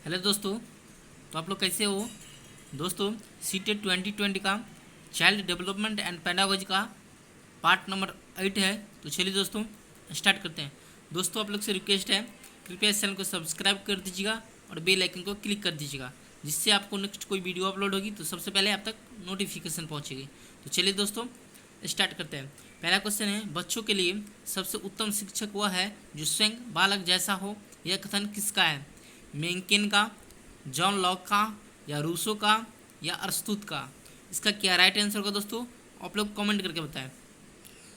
Hello दोस्तों। तो आप लोग कैसे हो दोस्तों। सीटेट 2020 का चाइल्ड डेवलपमेंट एंड पेडागोजी का पार्ट नंबर 8 है। तो चलिए दोस्तों स्टार्ट करते हैं। दोस्तों आप लोग से रिक्वेस्ट है, कृपया इस चैनल को सब्सक्राइब कर दीजिएगा और बेल आइकन को क्लिक कर दीजिएगा, जिससे आपको नेक्स्ट कोई वीडियो अपलोड होगी तो सबसे पहले आप तक नोटिफिकेशन पहुँचेगी। तो चलिए दोस्तों स्टार्ट करते हैं। पहला क्वेश्चन है, बच्चों के लिए सबसे उत्तम शिक्षक वह है जो स्वयं बालक जैसा हो। यह कथन किसका है? मेंकिन का, जॉन लॉक का, या रूसो का, या अरस्तुत का? इसका क्या राइट आंसर होगा दोस्तों? आप लोग कमेंट करके बताएं।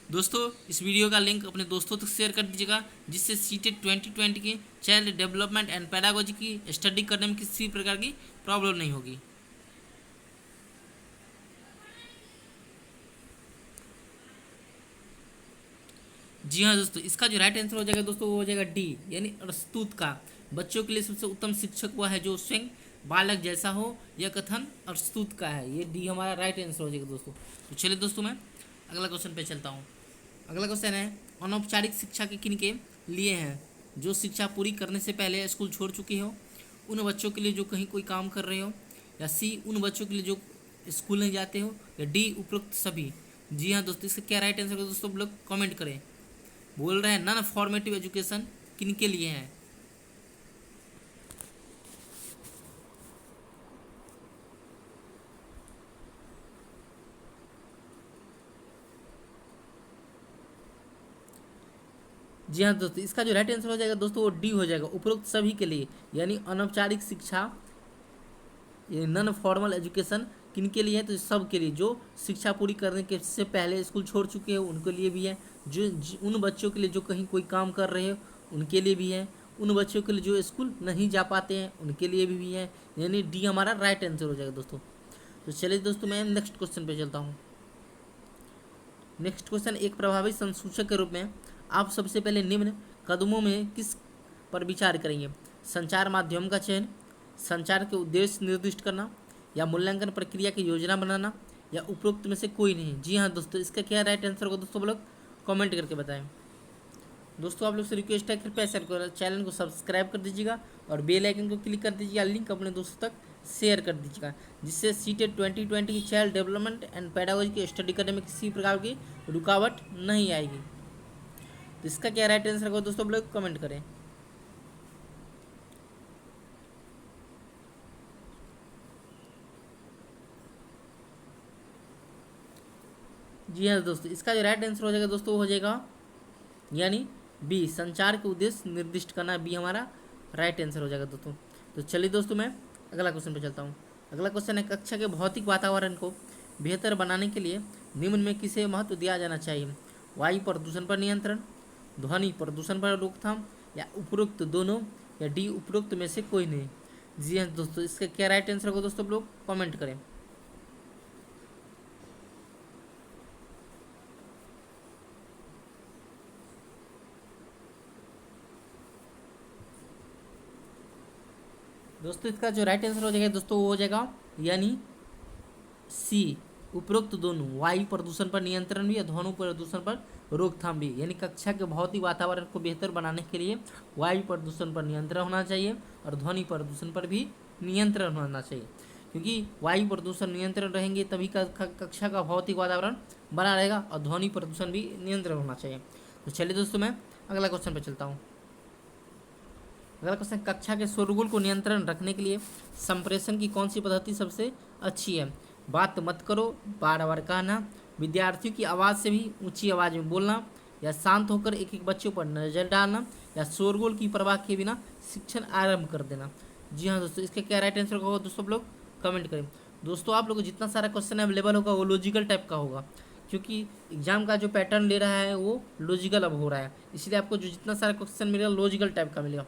दोस्तों इस वीडियो का लिंक अपने दोस्तों तक शेयर कर दीजिएगा, जिससे सीटेट 2020 की चाइल्ड डेवलपमेंट एंड पेडागोजी की स्टडी करने में किसी प्रकार की प्रॉब्लम नहीं होगी। जी हाँ दोस्तों, इसका जो राइट आंसर हो जाएगा दोस्तों वो हो जाएगा डी, यानी अरस्तुत का। बच्चों के लिए सबसे उत्तम शिक्षक वह है जो स्वयं बालक जैसा हो। यह कथन अरस्तुत का है। ये डी हमारा राइट आंसर हो जाएगा दोस्तों। तो चलिए दोस्तों मैं अगला क्वेश्चन पे चलता हूँ। अगला क्वेश्चन है, अनौपचारिक शिक्षा के किन के लिए हैं? जो शिक्षा पूरी करने से पहले स्कूल छोड़ चुके हो, उन बच्चों के लिए जो कहीं कोई काम कर रहे हो, या सी उन बच्चों के लिए जो स्कूल नहीं जाते हो, या डी उपरोक्त सभी? जी हाँ दोस्तों, इसका क्या राइट आंसर होगा दोस्तों? आप लोग कमेंट करें। बोल रहे हैं नॉन फॉर्मेटिव एजुकेशन किन के लिए है? जी हाँ दोस्तों, इसका जो राइट आंसर हो जाएगा दोस्तों वो डी हो जाएगा, उपरोक्त सभी के लिए। यानी अनौपचारिक शिक्षा, ये नॉन फॉर्मल एजुकेशन किन के लिए है? तो सब के लिए, जो शिक्षा पूरी करने के से पहले स्कूल छोड़ चुके हैं उनके लिए भी है। उन बच्चों के लिए जो कहीं कोई काम कर रहे हो उनके लिए भी है। उन बच्चों के लिए जो स्कूल नहीं जा पाते हैं उनके लिए भी है। यानी डी हमारा राइट आंसर हो जाएगा दोस्तों। तो चलिए दोस्तों मैं नेक्स्ट क्वेश्चन पे चलता हूँ। नेक्स्ट क्वेश्चन, एक प्रभावी संसूचक के रूप में आप सबसे पहले निम्न कदमों में किस पर विचार करेंगे? संचार माध्यम का चयन, संचार के उद्देश्य निर्दिष्ट करना, या मूल्यांकन प्रक्रिया की योजना बनाना, या उपरोक्त में से कोई नहीं? जी हाँ दोस्तों, इसका क्या राइट आंसर होगा दोस्तों? आप लोग कमेंट करके बताएं। दोस्तों आप लोग से रिक्वेस्ट है, कृपया चैनल को सब्सक्राइब कर दीजिएगा और बेल आइकन को क्लिक कर दीजिएगा, लिंक अपने दोस्तों तक शेयर कर दीजिएगा, जिससे सीटेट 2020 की चाइल्ड डेवलपमेंट एंड पेडागोजी की स्टडी करने में किसी प्रकार की रुकावट नहीं आएगी। तो इसका क्या राइट आंसर होगा दोस्तों? आप लोग कमेंट करें। जी हाँ दोस्तों, इसका जो राइट आंसर हो जाएगा दोस्तों वो हो जाएगा यानी बी, संचार के उद्देश्य निर्दिष्ट करना। बी हमारा राइट आंसर हो जाएगा दोस्तों। तो चलिए दोस्तों मैं अगला क्वेश्चन पे चलता हूँ। अगला क्वेश्चन है, कक्षा के भौतिक वातावरण को बेहतर बनाने के लिए निम्न में किसे महत्व दिया जाना चाहिए? वायु प्रदूषण पर नियंत्रण, ध्वनि प्रदूषण पर रोकथाम, या उपरोक्त दोनों, या डी उपरोक्त में से कोई नहीं? जी हाँ दोस्तों, इसका क्या राइट आंसर होगा दोस्तों? आप लोग कमेंट करें। दोस्तों इसका जो राइट आंसर हो जाएगा दोस्तों वो हो जाएगा यानी सी, उपरोक्त दोनों। वायु प्रदूषण पर नियंत्रण भी, ध्वनि प्रदूषण पर रोकथाम भी। यानी कक्षा के भौतिक वातावरण को बेहतर बनाने के लिए वायु प्रदूषण पर नियंत्रण होना चाहिए और ध्वनि प्रदूषण पर भी नियंत्रण होना चाहिए, क्योंकि वायु प्रदूषण नियंत्रण रहेंगे तभी कक्षा का भौतिक वातावरण बना रहेगा, और ध्वनि प्रदूषण भी नियंत्रण होना चाहिए। तो चलिए दोस्तों मैं अगला क्वेश्चन पर चलता हूँ। अगला क्वेश्चन, कक्षा के शोरगुल को नियंत्रण रखने के लिए संप्रेषण की कौन सी पद्धति सबसे अच्छी है? बात मत करो, बार बार कहना, विद्यार्थियों की आवाज़ से भी ऊंची आवाज़ में बोलना, या शांत होकर एक एक बच्चों पर नज़र डालना, या शोरगुल की परवाह किए बिना शिक्षण आरंभ कर देना? जी हाँ दोस्तों, इसका क्या राइट आंसर होगा दोस्तों? आप लोग कमेंट करें। दोस्तों आप लोग को जितना सारा क्वेश्चन अवेलेबल होगा वो लॉजिकल टाइप का होगा, क्योंकि एग्जाम का जो पैटर्न ले रहा है वो लॉजिकल अब हो रहा है, इसलिए आपको जो जितना सारा क्वेश्चन मिलेगा लॉजिकल टाइप का मिलेगा।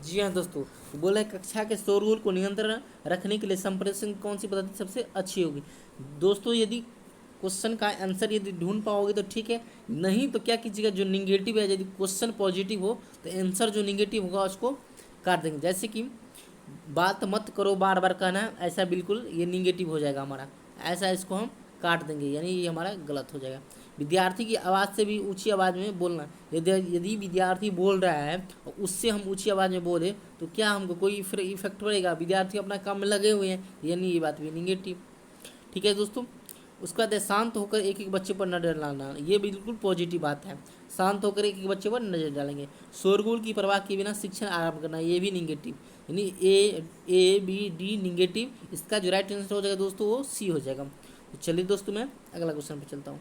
जी हाँ दोस्तों, तो बोला है कक्षा के शोरगुल को नियंत्रण रखने के लिए संप्रेषण की कौन सी पद्धति सबसे अच्छी होगी? दोस्तों यदि क्वेश्चन का आंसर यदि ढूंढ पाओगे तो ठीक है, नहीं तो क्या कीजिएगा, जो निगेटिव है, यदि क्वेश्चन पॉजिटिव हो तो आंसर जो निगेटिव होगा उसको काट देंगे। जैसे कि बात मत करो बार बार कहना है, ऐसा बिल्कुल ये निगेटिव हो जाएगा हमारा, ऐसा इसको हम काट देंगे, यानी ये हमारा गलत हो जाएगा। विद्यार्थी की आवाज़ से भी ऊंची आवाज़ में बोलना, यदि यदि विद्यार्थी बोल रहा है और उससे हम ऊंची आवाज़ में बोले तो क्या हमको कोई इफेक्ट पड़ेगा? विद्यार्थी अपना काम में लगे हुए हैं, यानी ये बात भी निगेटिव। ठीक है दोस्तों, उसके बाद शांत होकर एक एक बच्चे पर नजर डालना, ये बिल्कुल पॉजिटिव बात है। शांत होकर एक एक बच्चे पर नजर डालेंगे। शोरगुल की परवाह किए बिना शिक्षण आरंभ करना, ये भी निगेटिव, यानी ए बी डी निगेटिव। इसका जो राइट आंसर हो जाएगा दोस्तों वो सी हो जाएगा। तो चलिए दोस्तों मैं अगला क्वेश्चन पर चलता हूँ।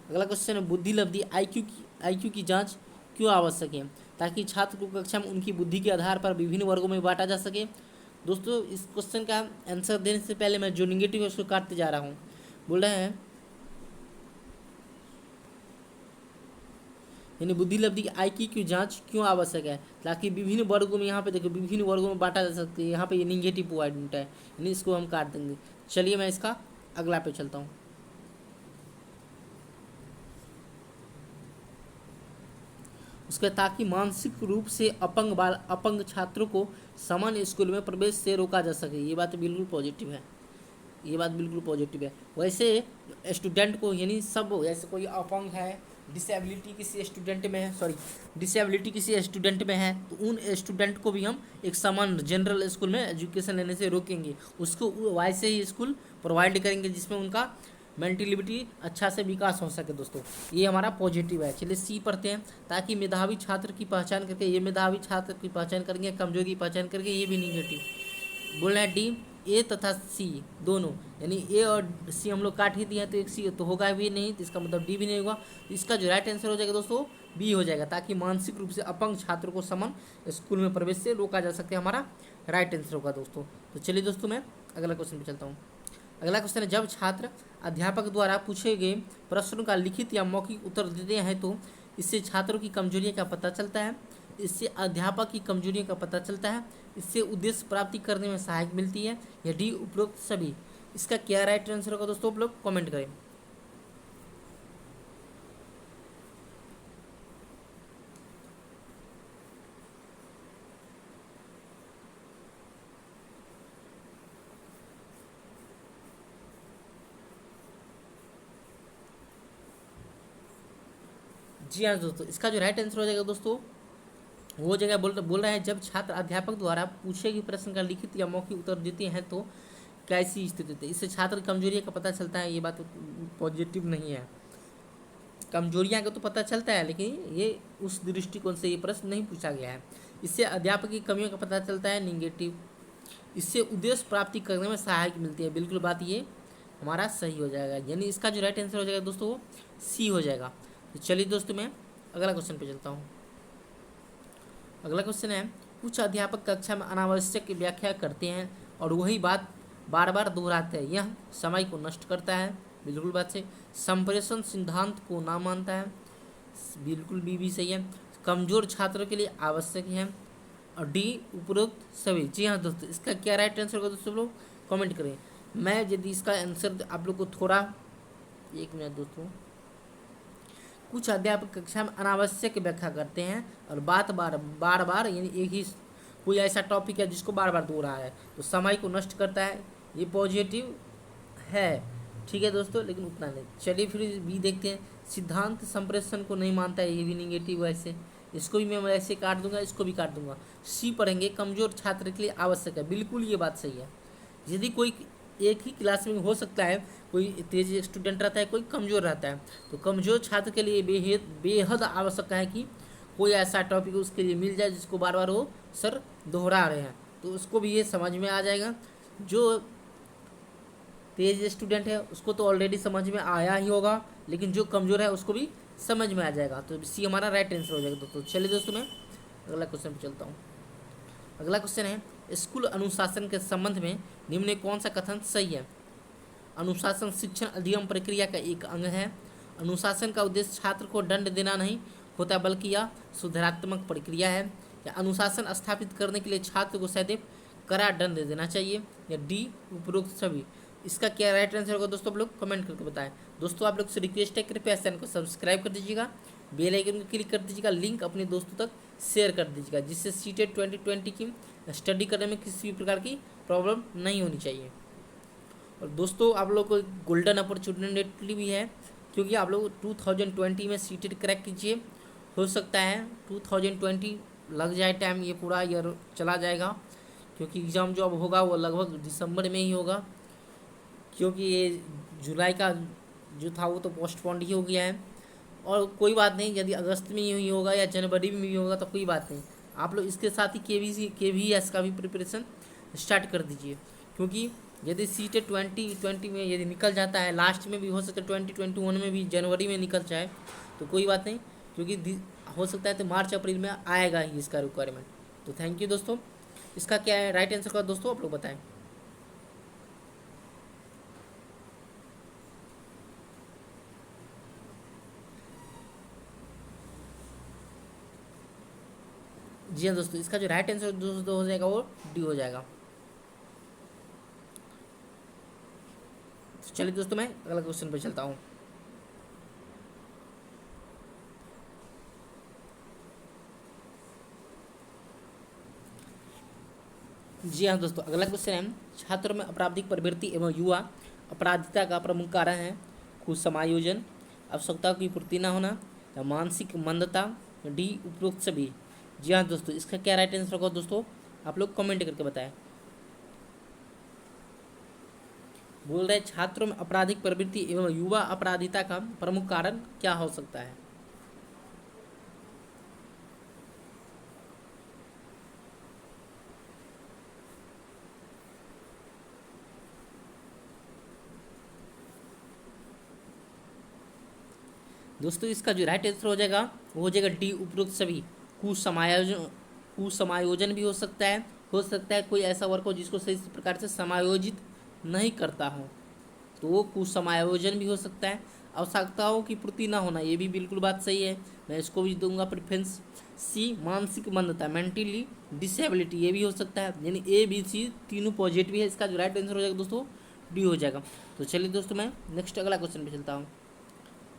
अगला क्वेश्चन है बुद्धि लब्धि आई क्यू की जाँच क्यों आवश्यक है? ताकि छात्र को कक्षा में उनकी बुद्धि के आधार पर विभिन्न वर्गों में बांटा जा सके। दोस्तों इस क्वेश्चन का आंसर देने से पहले मैं जो निगेटिव है उसको काटते जा रहा हूँ। बोल रहे हैं यानी बुद्धि लब्धि की आई की जांच क्यों आवश्यक है? ताकि विभिन्न वर्गों में, यहाँ पे देखो विभिन्न वर्गों में बांटा जा सकती है, यहाँ पे ये निगेटिव पॉइंट है, यानी इसको हम काट देंगे। चलिए मैं इसका अगला पे चलता हूँ। उसके ताकि मानसिक रूप से अपंग छात्रों को सामान्य स्कूल में प्रवेश से रोका जा सके, ये बात बिल्कुल पॉजिटिव है, ये बात बिल्कुल पॉजिटिव है। वैसे स्टूडेंट को, यानी सब, जैसे कोई अपंग है, डिसेबिलिटी किसी स्टूडेंट में है, डिसेबिलिटी किसी स्टूडेंट में है, तो उन स्टूडेंट को भी हम एक समान जनरल स्कूल में एजुकेशन लेने से रोकेंगे, उसको वैसे ही स्कूल प्रोवाइड करेंगे जिसमें उनका मेंटलिटी अच्छा से विकास हो सके। दोस्तों ये हमारा पॉजिटिव है। चलिए सी पढ़ते हैं। ताकि मेधावी छात्र की पहचान करके, ये मेधावी छात्र की पहचान करेंगे, कमजोरी की पहचान करके, ये भी निगेटिव। बोल रहे हैं डी, ए तथा सी दोनों, यानी ए और सी हम लोग काट ही दिए हैं, तो एक सी तो होगा भी नहीं, तो इसका मतलब डी भी नहीं होगा। इसका जो राइट आंसर हो जाएगा दोस्तों बी हो जाएगा। ताकि मानसिक रूप से अपंग छात्रों को समान स्कूल में प्रवेश से रोका जा सके, हमारा राइट आंसर होगा दोस्तों। तो चलिए दोस्तों मैं अगला क्वेश्चन पे चलता हूँ। अगला क्वेश्चन है जब छात्र अध्यापक द्वारा पूछे गए प्रश्नों का लिखित या मौखिक उत्तर देते हैं तो इससे छात्रों की कमजोरियों का पता चलता है, इससे अध्यापक की कमजोरियों का पता चलता है, इससे उद्देश्य प्राप्ति करने में सहायक मिलती है, या डी उपरोक्त सभी। इसका क्या राइट आंसर होगा दोस्तों, आप लोग कमेंट करें। जी हाँ दोस्तों, इसका जो राइट आंसर हो जाएगा दोस्तों वो जगह बोल रहा है जब छात्र अध्यापक द्वारा पूछे गए प्रश्न का लिखित या मौखिक उत्तर देते हैं तो कैसी स्थिति होती है, इससे छात्र की कमजोरियों का पता चलता है। ये बात पॉजिटिव नहीं है। कमजोरियां का तो पता चलता है, लेकिन ये उस दृष्टिकोण से ये प्रश्न नहीं पूछा गया है। इससे अध्यापक की कमियों का पता चलता है, निगेटिव। इससे उद्देश्य प्राप्ति करने में सहायक मिलती है, बिल्कुल बात ये हमारा सही हो जाएगा, यानी इसका जो राइट आंसर हो जाएगा दोस्तों वो सी हो जाएगा। तो चलिए दोस्तों मैं अगला क्वेश्चन पे चलता हूँ। अगला क्वेश्चन है कुछ अध्यापक कक्षा में अनावश्यक व्याख्या करते हैं और वही बात बार बार दोहराते हैं, यह समय को नष्ट करता है, बिल्कुल बात सही। संप्रेषण सिद्धांत को ना मानता है, बिल्कुल भी सही है। कमजोर छात्रों के लिए आवश्यक है, और डी उपरोक्त सभी। जी हाँ दोस्तों, इसका क्या राइट आंसर होगा दोस्तों, लोग कमेंट करें। मैं यदि इसका आंसर आप लोग को थोड़ा, एक मिनट दोस्तों, कुछ अध्यापक कक्षा में अनावश्यक व्याख्या करते हैं और बात बार बार यानी एक ही कोई ऐसा टॉपिक है जिसको बार बार दोहरा है तो समय को नष्ट करता है, ये पॉजिटिव है। ठीक है दोस्तों, लेकिन उतना नहीं। चलिए फिर भी देखते हैं। सिद्धांत संप्रेषण को नहीं मानता है, ये भी निगेटिव है। ऐसे इसको भी मैं ऐसे काट दूंगा, इसको भी काट दूंगा। सी पढ़ेंगे कमजोर छात्र के लिए आवश्यक है, बिल्कुल ये बात सही है। यदि कोई एक ही क्लास में हो सकता है, कोई तेज स्टूडेंट रहता है, कोई कमज़ोर रहता है, तो कमज़ोर छात्र के लिए बेहद आवश्यक है कि कोई ऐसा टॉपिक उसके लिए मिल जाए जिसको बार बार वो सर दोहरा रहे हैं, तो उसको भी ये समझ में आ जाएगा। जो तेज स्टूडेंट है उसको तो ऑलरेडी समझ में आया ही होगा, लेकिन जो कमज़ोर है उसको भी समझ में आ जाएगा, तो सी हमारा राइट आंसर हो जाएगा दोस्तों। चलिए दोस्तों मैं अगला क्वेश्चन पर चलता हूँ। अगला क्वेश्चन है स्कूल अनुशासन के संबंध में निम्न में कौन सा कथन सही है? अनुशासन शिक्षण अधिगम प्रक्रिया का एक अंग है। अनुशासन का उद्देश्य छात्र को दंड देना नहीं होता, बल्कि यह सुधारात्मक प्रक्रिया है। या अनुशासन स्थापित करने के लिए छात्र को सदैव कड़ा दंड देना चाहिए, या डी उपरोक्त सभी। इसका क्या राइट आंसर होगा दोस्तों, आप लोग कमेंट करके बताएं। दोस्तों आप लोग से रिक्वेस्ट है, कृपया चैनल को सब्सक्राइब कर दीजिएगा, बेल आइकन को क्लिक कर दीजिएगा, लिंक अपने दोस्तों तक शेयर कर दीजिएगा, जिससे सीटेट 2020 की स्टडी करने में किसी भी प्रकार की प्रॉब्लम नहीं होनी चाहिए। और दोस्तों आप लोग को गोल्डन अपॉर्चुनिटी भी है, क्योंकि आप लोग 2020 में सीटेट क्रैक कीजिए। हो सकता है 2020 लग जाए टाइम, ये पूरा ईयर चला जाएगा, क्योंकि एग्ज़ाम जो अब होगा वो लगभग दिसंबर में ही होगा, क्योंकि ये जुलाई का जो था वो तो पोस्टपोन्ड ही हो गया है। और कोई बात नहीं, यदि अगस्त में ही होगा या जनवरी में भी होगा तो कोई बात नहीं, आप लोग इसके साथ ही KVS का भी प्रिपरेशन स्टार्ट कर दीजिए, क्योंकि यदि सीटेट 2020 में यदि निकल जाता है, लास्ट में भी हो सकता है 2021 में भी जनवरी में निकल जाए तो कोई बात नहीं, क्योंकि हो सकता है तो मार्च अप्रैल में आएगा ही इसका रिक्वायरमेंट। तो थैंक यू दोस्तों। इसका क्या है राइट आंसर का दोस्तों आप लोग बताएं। जी हाँ दोस्तों, इसका जो राइट आंसर दोस्तों हो जाएगा वो डी हो जाएगा। तो चलिए दोस्तों मैं अगला क्वेश्चन पे चलता हूँ। जी हाँ दोस्तों, अगला क्वेश्चन है, छात्रों में आपराधिक प्रवृत्ति एवं युवा अपराधिता का प्रमुख कारण है खुद समायोजन, आवश्यकताओं की पूर्ति न होना, या मानसिक मंदता, डी उपरोक्त सभी। जी हाँ दोस्तों, इसका क्या राइट आंसर होगा दोस्तों आप लोग कमेंट करके बताएं। बोल रहे छात्रों में आपराधिक प्रवृत्ति एवं युवा अपराधिता का प्रमुख कारण क्या हो सकता है। दोस्तों इसका जो राइट आंसर हो जाएगा वो हो जाएगा डी उपरोक्त सभी। कुसमायोजन भी हो सकता है कोई ऐसा वर्क हो जिसको सही प्रकार से समायोजित नहीं करता हो, तो वो कुसमायोजन भी हो सकता है। आवश्यकताओं की पूर्ति ना होना, ये भी बिल्कुल बात सही है, मैं इसको भी दूंगा प्रेफरेंस। सी मानसिक मंदता, मेंटली डिसेबिलिटी, ये भी हो सकता है, यानी ABC तीनों पॉजिटिव है। इसका जो राइट आंसर हो जाएगा दोस्तों डी हो जाएगा। तो चलिए दोस्तों मैं नेक्स्ट अगला क्वेश्चन पे चलता हूँ।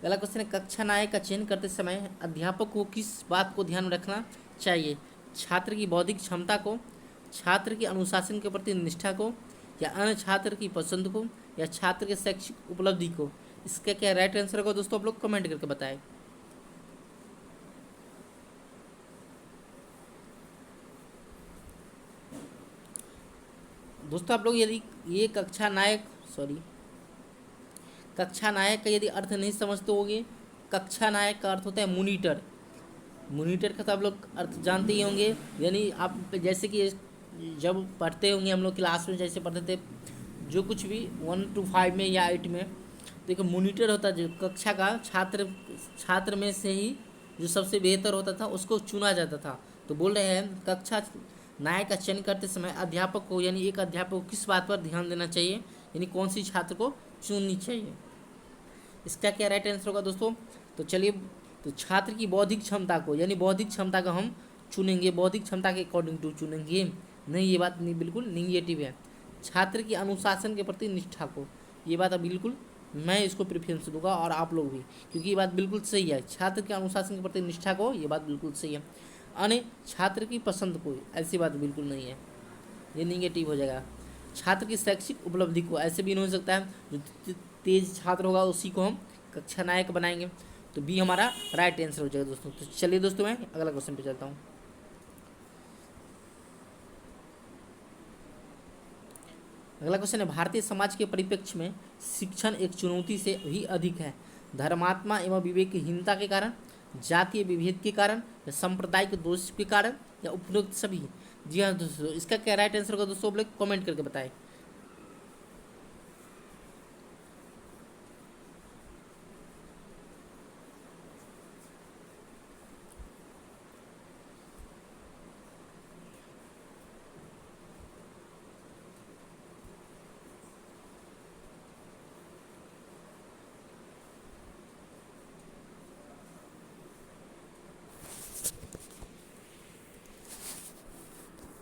अगला क्वेश्चन है, कक्षा नायक का चयन करते समय अध्यापक को किस बात को ध्यान में रखना चाहिए। छात्र की बौद्धिक क्षमता को, छात्र की अनुशासन के प्रति निष्ठा को, या अन्य छात्र की पसंद को, या छात्र के शैक्षिक उपलब्धि को। इसका क्या राइट आंसर होगा दोस्तों आप लोग कमेंट करके बताएं। दोस्तों आप लोग यदि ये कक्षा नायक का यदि अर्थ नहीं समझते होंगे, कक्षा नायक का अर्थ होता है मोनीटर। मोनीटर का तो आप लोग अर्थ जानते ही होंगे, यानी आप जैसे कि जब पढ़ते होंगे हम लोग क्लास में जैसे पढ़ते थे, जो कुछ भी 1 to 5 में या 8 में, तो एक मोनीटर होता है जो कक्षा का छात्र में से ही जो सबसे बेहतर होता था उसको चुना जाता था। तो बोल रहे हैं कक्षा नायक का चयन करते समय अध्यापक को, यानी एक अध्यापक को किस बात पर ध्यान देना चाहिए, यानी कौन सी छात्र को चुननी चाहिए। इसका क्या राइट आंसर होगा दोस्तों। तो चलिए, तो छात्र की बौद्धिक क्षमता को, यानी बौद्धिक क्षमता का हम चुनेंगे, बौद्धिक क्षमता के अकॉर्डिंग टू चुनेंगे। नहीं, ये बात नहीं, बिल्कुल निगेटिव है। छात्र की अनुशासन के प्रति निष्ठा को, ये बात बिल्कुल मैं इसको प्रेफरेंस दूंगा और आप लोग भी, क्योंकि ये बात बिल्कुल सही है। छात्र के अनुशासन के प्रति निष्ठा को, ये बात बिल्कुल सही है। अन्य छात्र की पसंद को, ऐसी बात बिल्कुल नहीं है, ये निगेटिव हो जाएगा। छात्र की शैक्षिक उपलब्धि को, ऐसे भी नहीं हो सकता है, जो तेज छात्र होगा उसी को हम कक्षा नायक बनाएंगे। तो बी हमारा राइट आंसर हो जाएगा दोस्तों। तो चलिए दोस्तों मैं अगला क्वेश्चन पे चलता हूँ। अगला क्वेश्चन है, भारतीय समाज के परिप्रेक्ष्य में शिक्षण एक चुनौती से भी अधिक है। धर्मात्मा एवं विवेकहीनता के कारण, जातीय विभेद के कारण, या सांप्रदायिक दोष के कारण, या उपरोक्त सभी। जी हाँ दोस्तों, इसका क्या राइट आंसर होगा दोस्तों आप लोग कमेंट करके बताएं।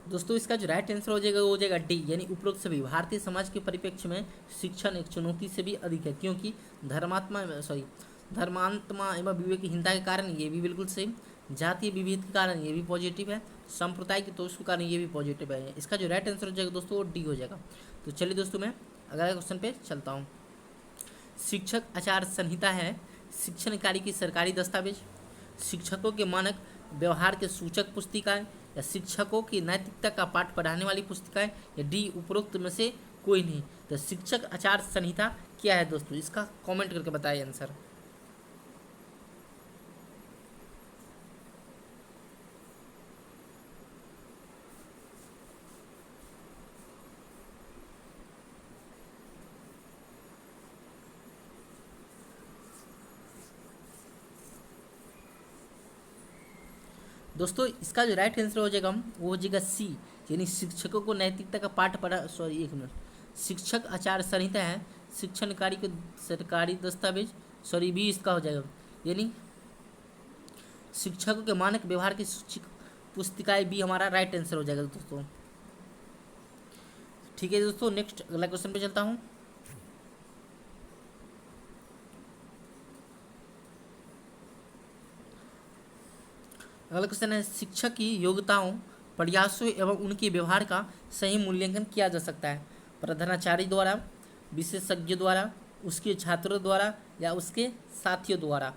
दोस्तों इसका जो राइट आंसर हो जाएगा वो हो जाएगा डी, यानी उपरोक्त सभी। भारतीय समाज के परिप्रेक्ष्य में शिक्षण एक चुनौती से भी अधिक है, क्योंकि धर्मात्मा एवं विवेकहीनता के कारण, ये भी बिल्कुल सही। जातीय विविधता के कारण ये भी पॉजिटिव है, सांप्रदायिक तो उसके कारण ये भी पॉजिटिव है। इसका जो राइट आंसर हो जाएगा दोस्तों वो डी हो जाएगा। तो चलिए दोस्तों मैं अगले क्वेश्चन पे चलता हूँ। शिक्षक आचार संहिता है शिक्षण कार्य की सरकारी दस्तावेज, शिक्षकों के मानक व्यवहार के सूचक पुस्तिकाएं, या शिक्षकों की नैतिकता का पाठ पढ़ाने वाली पुस्तिकाएं, या डी उपरोक्त में से कोई नहीं। तो शिक्षक आचार संहिता क्या है दोस्तों, इसका कमेंट करके बताइए आंसर। दोस्तों इसका जो राइट आंसर हो जाएगा वो हो जाएगा सी, यानी शिक्षकों को नैतिकता का पाठ पढ़ा, सॉरी एक मिनट, शिक्षक आचार संहिता है शिक्षण कार्य के सरकारी दस्तावेज, सॉरी बी इसका हो जाएगा, यानी शिक्षकों के मानक व्यवहार की सूची पुस्तिकाएं भी हमारा राइट आंसर हो जाएगा दोस्तों। ठीक है दोस्तों, नेक्स्ट अगला क्वेश्चन पे चलता हूँ। अगला क्वेश्चन है शिक्षक की योग्यताओं, प्रयासों एवं उनके व्यवहार का सही मूल्यांकन किया जा सकता है प्रधानाचार्य द्वारा, विशेषज्ञ द्वारा, उसके छात्रों द्वारा, या उसके साथियों द्वारा।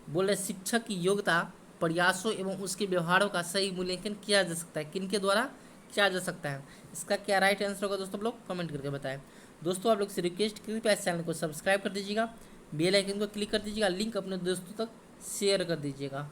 बोले शिक्षक की योग्यता, प्रयासों एवं उसके व्यवहारों का सही मूल्यांकन किया जा सकता है, किनके द्वारा किया जा सकता है। इसका क्या राइट आंसर होगा दोस्तों, आप लोग कमेंट करके बताएं। दोस्तों आप लोग से रिक्वेस्ट कृपया इस चैनल को सब्सक्राइब कर दीजिएगा, बेल आइकन को क्लिक कर दीजिएगा, लिंक अपने दोस्तों तक शेयर कर दीजिएगा।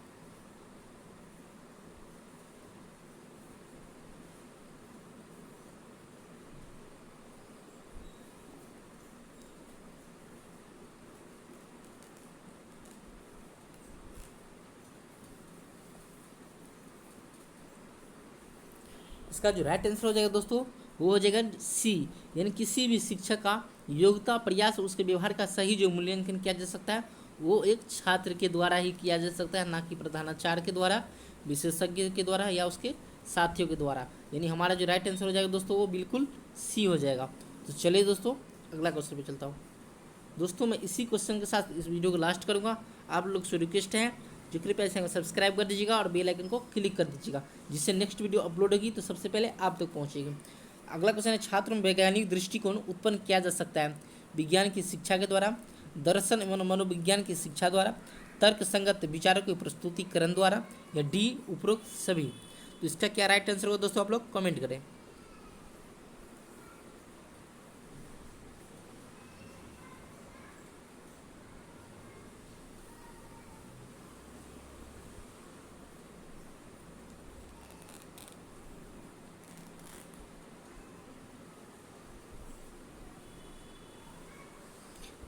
इसका जो राइट आंसर हो जाएगा दोस्तों वो हो जाएगा सी, यानी किसी भी शिक्षक का योग्यता, प्रयास और उसके व्यवहार का सही जो मूल्यांकन किया जा सकता है वो एक छात्र के द्वारा ही किया जा सकता है, ना कि प्रधानाचार्य के द्वारा, विशेषज्ञ के द्वारा, या उसके साथियों के द्वारा। यानी हमारा जो राइट आंसर हो जाएगा दोस्तों वो बिल्कुल सी हो जाएगा। तो चलिए दोस्तों अगला क्वेश्चन पे चलता हूँ। दोस्तों मैं इसी क्वेश्चन के साथ इस वीडियो को लास्ट करूँगा। आप लोग से रिक्वेस्ट है जो कृपया चैनल को सब्सक्राइब कर दीजिएगा और बेल आइकन को क्लिक कर दीजिएगा, जिससे नेक्स्ट वीडियो अपलोड होगी तो सबसे पहले आप तक पहुँचेगी। अगला क्वेश्चन है छात्रों में वैज्ञानिक दृष्टिकोण उत्पन्न किया जा सकता है विज्ञान की शिक्षा के द्वारा, दर्शन एवं मनोविज्ञान की शिक्षा द्वारा, तर्क संगत विचारों के प्रस्तुतिकरण द्वारा, या डी उपरोक्त सभी। तो इसका क्या राइट आंसर होगा दोस्तों, आप लोग कमेंट करें।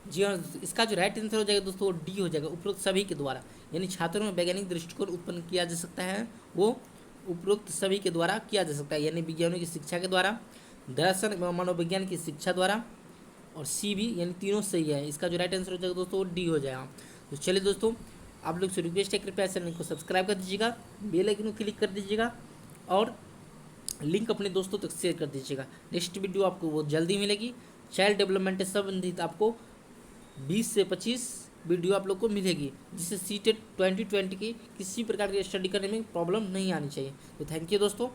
जी हाँ, इसका जो राइट आंसर हो जाएगा दोस्तों वो डी हो जाएगा, उपरोक्त सभी के द्वारा। यानी छात्रों में वैज्ञानिक दृष्टिकोण उत्पन्न किया जा सकता है वो उपरोक्त सभी के द्वारा किया जा सकता है, यानी विज्ञानों की शिक्षा के द्वारा, दर्शन एवं मनोविज्ञान की शिक्षा द्वारा, और सी भी, यानी तीनों सही है। इसका जो राइट आंसर हो जाएगा दोस्तों वो डी हो जाएगा। तो चलिए दोस्तों आप लोग से रिक्वेस्ट है कृपया चैनल को सब्सक्राइब कर दीजिएगा, बेल आइकन को क्लिक कर दीजिएगा और लिंक अपने दोस्तों तक शेयर कर दीजिएगा। नेक्स्ट वीडियो आपको बहुत जल्दी मिलेगी। चाइल्ड डेवलपमेंट से संबंधित आपको 20 से 25 वीडियो आप लोग को मिलेगी, जिससे सीटेट 2020 की किसी प्रकार की स्टडी करने में प्रॉब्लम नहीं आनी चाहिए। तो थैंक यू दोस्तों।